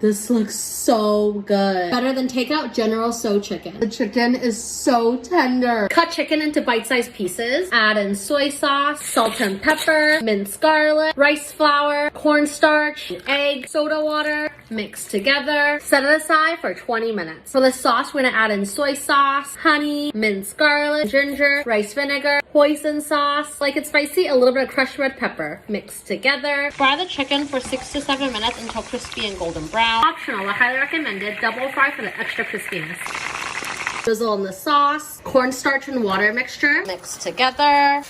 This looks so good. Better than takeout General So chicken. The chicken is so tender. Cut chicken into bite-sized pieces. Add in soy sauce, salt and pepper, minced garlic, rice flour, cornstarch, egg, soda water. Mix together. Set it aside for 20 minutes. For the sauce, we're gonna add in soy sauce, honey, minced garlic, ginger, rice vinegar, hoisin sauce. Like it's spicy, a little bit of crushed red pepper. Mix together. Fry the chicken for 6 to 7 minutes until crispy and golden brown. Optional, but highly recommended. Double fry for the extra crispiness. Drizzle in the sauce, cornstarch and water mixture. Mix together.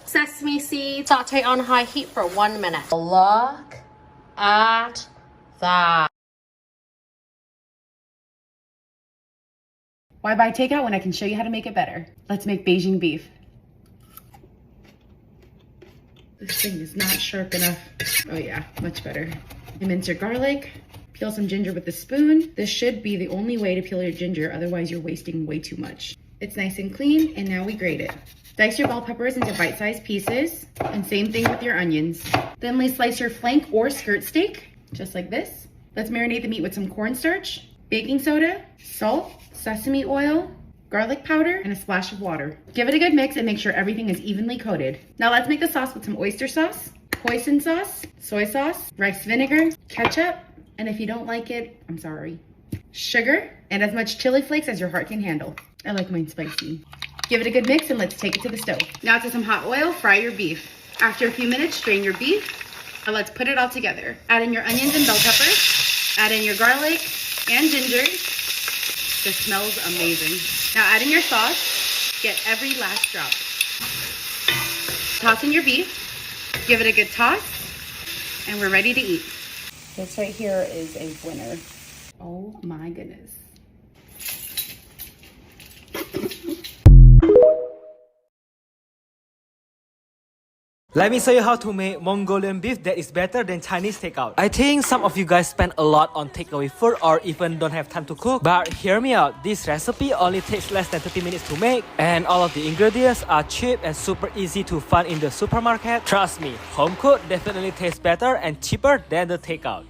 Sesame seeds. Saute on high heat for 1 minute. Look at that. Why buy takeout when I can show you how to make it better? Let's make Beijing beef. This thing is not sharp enough. Oh yeah, much better. You mince your garlic. Peel some ginger with a spoon. This should be the only way to peel your ginger, otherwise you're wasting way too much. It's nice and clean, and now we grate it. Dice your bell peppers into bite-sized pieces, and same thing with your onions. Thinly slice your flank or skirt steak, just like this. Let's marinate the meat with some cornstarch, baking soda, salt, sesame oil, garlic powder, and a splash of water. Give it a good mix and make sure everything is evenly coated. Now let's make the sauce with some oyster sauce, hoisin sauce, soy sauce, rice vinegar, ketchup, and if you don't like it, I'm sorry, sugar, and as much chili flakes as your heart can handle. I like mine spicy. Give it a good mix and let's take it to the stove. Now to some hot oil, fry your beef. After a few minutes, strain your beef. Now let's put it all together. Add in your onions and bell peppers. Add in your garlic and ginger. This smells amazing. Now add in your sauce. Get every last drop. Toss in your beef. Give it a good toss. And we're ready to eat. This right here is a winner. Oh my goodness. Let me show you how to make Mongolian beef that is better than Chinese takeout. I think some of you guys spend a lot on takeaway food or even don't have time to cook. But hear me out, this recipe only takes less than 30 minutes to make. And all of the ingredients are cheap and super easy to find in the supermarket. Trust me, home cooked definitely tastes better and cheaper than the takeout.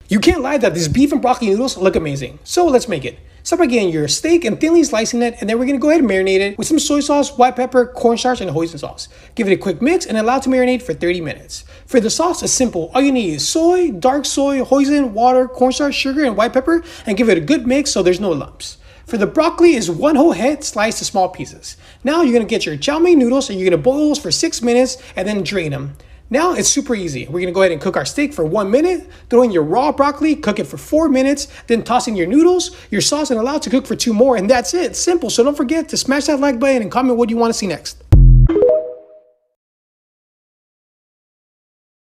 You can't lie that these beef and broccoli noodles look amazing. So let's make it. Start by getting your steak and thinly slicing it, and then we're gonna go ahead and marinate it with some soy sauce, white pepper, cornstarch, and hoisin sauce. Give it a quick mix and allow it to marinate for 30 minutes. For the sauce, it's simple. All you need is soy, dark soy, hoisin, water, cornstarch, sugar, and white pepper, and give it a good mix so there's no lumps. For the broccoli is one whole head sliced to small pieces. Now you're gonna get your chow mein noodles and you're gonna boil those for 6 minutes and then drain them. Now it's super easy. We're gonna go ahead and cook our steak for 1 minute, throw in your raw broccoli, cook it for 4 minutes, then toss in your noodles, your sauce, and allow it to cook for 2 more, and that's it. Simple. So don't forget to smash that like button and comment what you want to see next.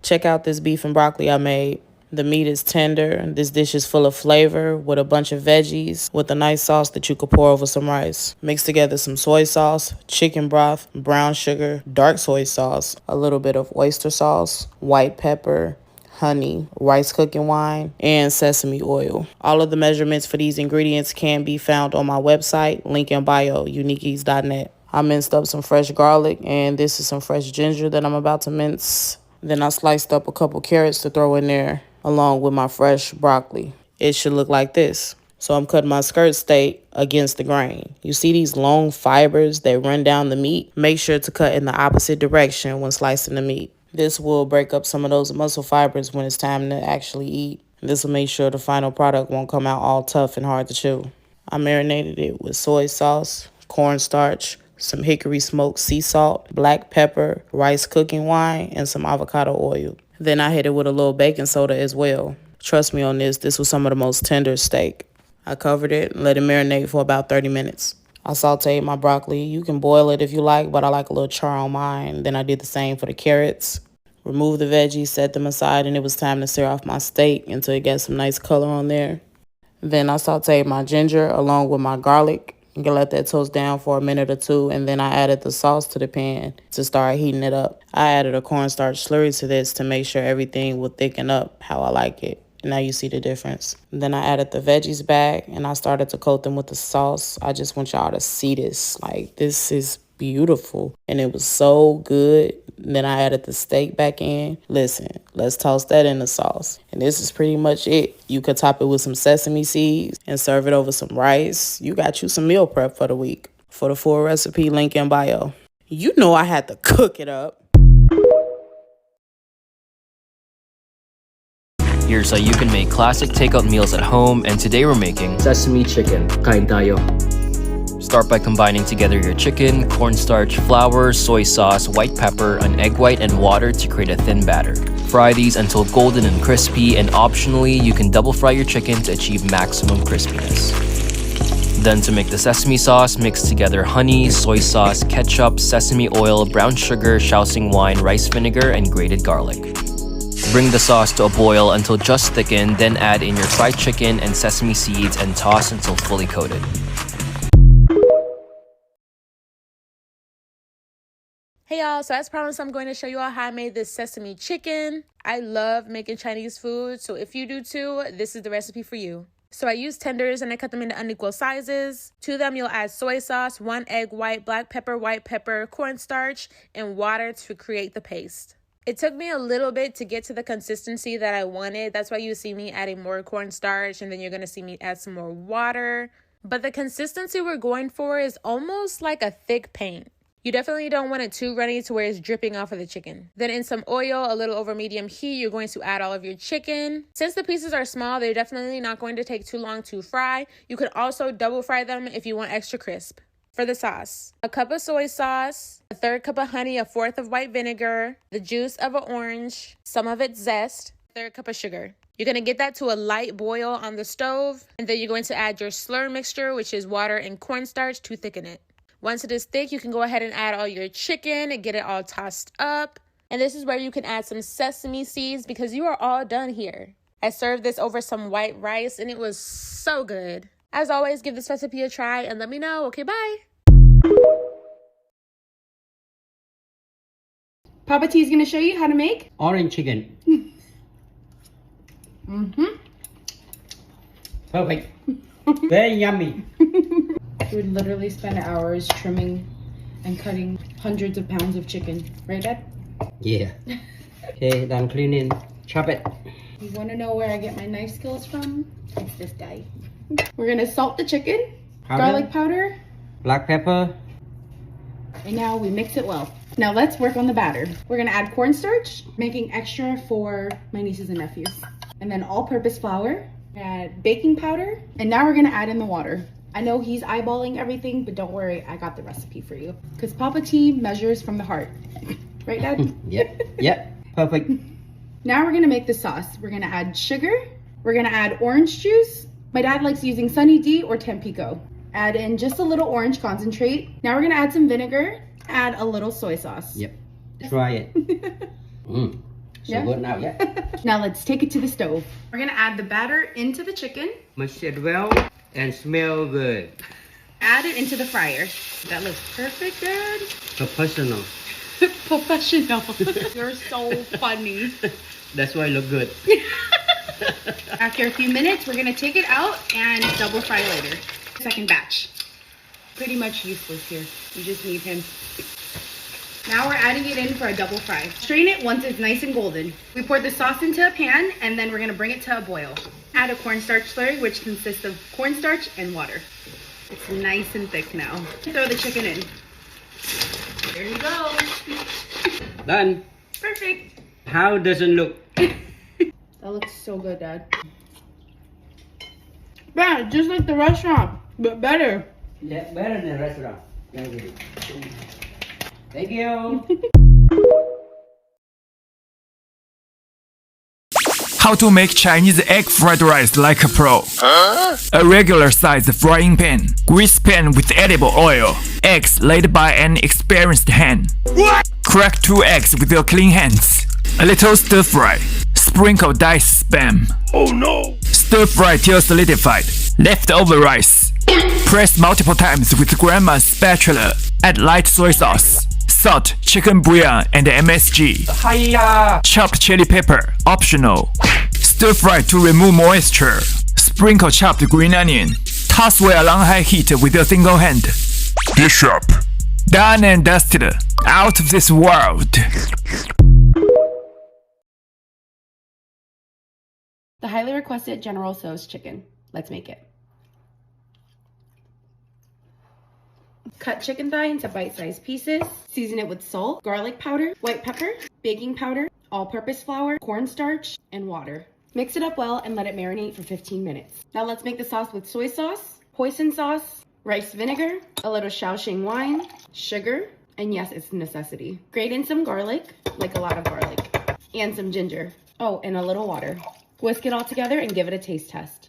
Check out this beef and broccoli I made. The meat is tender. This dish is full of flavor with a bunch of veggies with a nice sauce that you could pour over some rice. Mix together some soy sauce, chicken broth, brown sugar, dark soy sauce, a little bit of oyster sauce, white pepper, honey, rice cooking wine, and sesame oil. All of the measurements for these ingredients can be found on my website, link in bio, uniqueeats.net. I minced up some fresh garlic, and this is some fresh ginger that I'm about to mince. Then I sliced up a couple carrots to throw in there, along with my fresh broccoli. It should look like this. So I'm cutting my skirt steak against the grain. You see these long fibers that run down the meat? Make sure to cut in the opposite direction when slicing the meat. This will break up some of those muscle fibers when it's time to actually eat. This will make sure the final product won't come out all tough and hard to chew. I marinated it with soy sauce, cornstarch, some hickory smoked sea salt, black pepper, rice cooking wine, and some avocado oil. Then I hit it with a little baking soda as well. Trust me on this, this was some of the most tender steak. I covered it and let it marinate for about 30 minutes. I sauteed my broccoli. You can boil it if you like, but I like a little char on mine. Then I did the same for the carrots. Removed the veggies, set them aside, and it was time to sear off my steak until it got some nice color on there. Then I sauteed my ginger along with my garlic. You can let that toast down for a minute or two, and then I added the sauce to the pan to start heating it up. I added a cornstarch slurry to this to make sure everything will thicken up how I like it. Now you see the difference. Then I added the veggies back, and I started to coat them with the sauce. I just want y'all to see this. Like, this is beautiful. And it was so good. Then I added the steak back in. Listen, let's toss that in the sauce. And this is pretty much it. You could top it with some sesame seeds and serve it over some rice. You got you some meal prep for the week. For the full recipe, link in bio. You know I had to cook it up. Here's how you can make classic takeout meals at home, and today we're making Sesame chicken. Kain tayo. Start by combining together your chicken, cornstarch, flour, soy sauce, white pepper, an egg white, and water to create a thin batter. Fry these until golden and crispy, and optionally, you can double fry your chicken to achieve maximum crispiness. Then to make the sesame sauce, mix together honey, soy sauce, ketchup, sesame oil, brown sugar, Shaoxing wine, rice vinegar, and grated garlic. Bring the sauce to a boil until just thickened, then add in your fried chicken and sesame seeds and toss until fully coated. Hey y'all, so as promised, I'm going to show you all how I made this sesame chicken. I love making Chinese food, so if you do too, this is the recipe for you. So I used tenders and I cut them into unequal sizes. To them, you'll add soy sauce, 1 egg white, black pepper, white pepper, cornstarch, and water to create the paste. It took me a little bit to get to the consistency that I wanted. That's why you see me adding more cornstarch, and then you're going to see me add some more water. But the consistency we're going for is almost like a thick paint. You definitely don't want it too runny to where it's dripping off of the chicken. Then in some oil, a little over medium heat, you're going to add all of your chicken. Since the pieces are small, they're definitely not going to take too long to fry. You could also double fry them if you want extra crisp. For the sauce, a cup of soy sauce, a 1/3 cup of honey, a 1/4 of white vinegar, the juice of an orange, some of its zest, 1/3 cup of sugar. You're going to get that to a light boil on the stove, and then you're going to add your slur mixture, which is water and cornstarch, to thicken it. Once it is thick, you can go ahead and add all your chicken and get it all tossed up. And this is where you can add some sesame seeds because you are all done here. I served this over some white rice and it was so good. As always, give this recipe a try and let me know. Okay, bye. Papa T is going to show you how to make orange chicken. Perfect. Very yummy. We would literally spend hours trimming and cutting hundreds of pounds of chicken. Right, Dad? Yeah. Okay, done cleaning. Chop it. You want to know where I get my knife skills from? It's this guy. We're going to salt the chicken, garlic powder, black pepper. and now we mix it well. Now let's work on the batter. We're going to add cornstarch, making extra for my nieces and nephews. And then all-purpose flour, add baking powder, and now we're going to add in the water. I know he's eyeballing everything, but don't worry, I got the recipe for you. Because Papa T measures from the heart. Right, Dad? Yep. Perfect. Now we're gonna make the sauce. We're gonna add sugar. We're gonna add orange juice. My dad likes using Sunny D or Tampico. Add in just a little orange concentrate. Now we're gonna add some vinegar. Add a little soy sauce. Yep. Try it. So Yeah? good now, yeah. Now let's take it to the stove. We're gonna add the batter into the chicken. Mix it well and smell good. Add it into the fryer. That looks perfect, Dad. Professional. Professional. You're so funny. That's why it look good. After a few minutes, we're gonna take it out and double fry later. Second batch. Pretty much useless here. You just need him. Now we're adding it in for a double fry. Strain it once it's nice and golden. We pour the sauce into a pan and then we're gonna bring it to a boil. Add a cornstarch slurry, which consists of cornstarch and water. It's nice and thick now. Throw the chicken in. There you go. Done. Perfect. How does it look? That looks so good, Dad. Dad, just like the restaurant, but better. Yeah, better than the restaurant. Thank you. Thank you. How to make Chinese egg fried rice like a pro. A regular size frying pan. Grease pan with edible oil. Eggs laid by an experienced hand. Crack 2 eggs with your clean hands. A little stir fry. Sprinkle diced spam. Oh no! Stir fry till solidified. Leftover rice. Press multiple times with grandma's spatula. Add light soy sauce. Salt, chicken bouillon, and MSG. Hiya! Chopped chili pepper, optional. Stir fry to remove moisture. Sprinkle chopped green onion. Toss well on high heat with a single hand. Dish up. Done and dusted. Out of this world. The highly requested General Tso's chicken. Let's make it. Cut chicken thigh into bite-sized pieces. Season it with salt, garlic powder, white pepper, baking powder, all-purpose flour, cornstarch, and water. Mix it up well and let it marinate for 15 minutes. Now let's make the sauce with soy sauce, hoisin sauce, rice vinegar, a little Shaoxing wine, sugar, and yes, it's a necessity. Grate in some garlic, like a lot of garlic, and some ginger. Oh, and a little water. Whisk it all together and give it a taste test.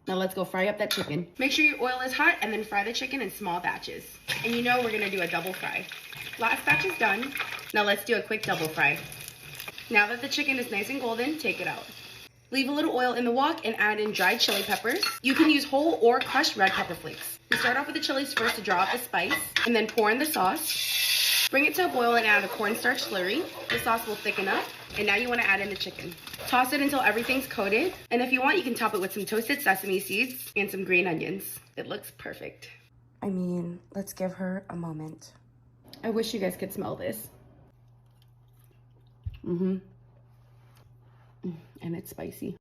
Now let's go fry up that chicken. Make sure your oil is hot and then fry the chicken in small batches. And you know we're gonna do a double fry. Last batch is done. Now let's do a quick double fry. Now that the chicken is nice and golden, take it out. Leave a little oil in the wok and add in dried chili peppers. You can use whole or crushed red pepper flakes. We start off with the chilies first to draw out the spice, and then pour in the sauce. Bring it to a boil and add a cornstarch slurry. The sauce will thicken up, and now you want to add in the chicken. Toss it until everything's coated, and if you want, you can top it with some toasted sesame seeds and some green onions. It looks perfect. I mean, let's give her a moment. I wish you guys could smell this. And it's spicy.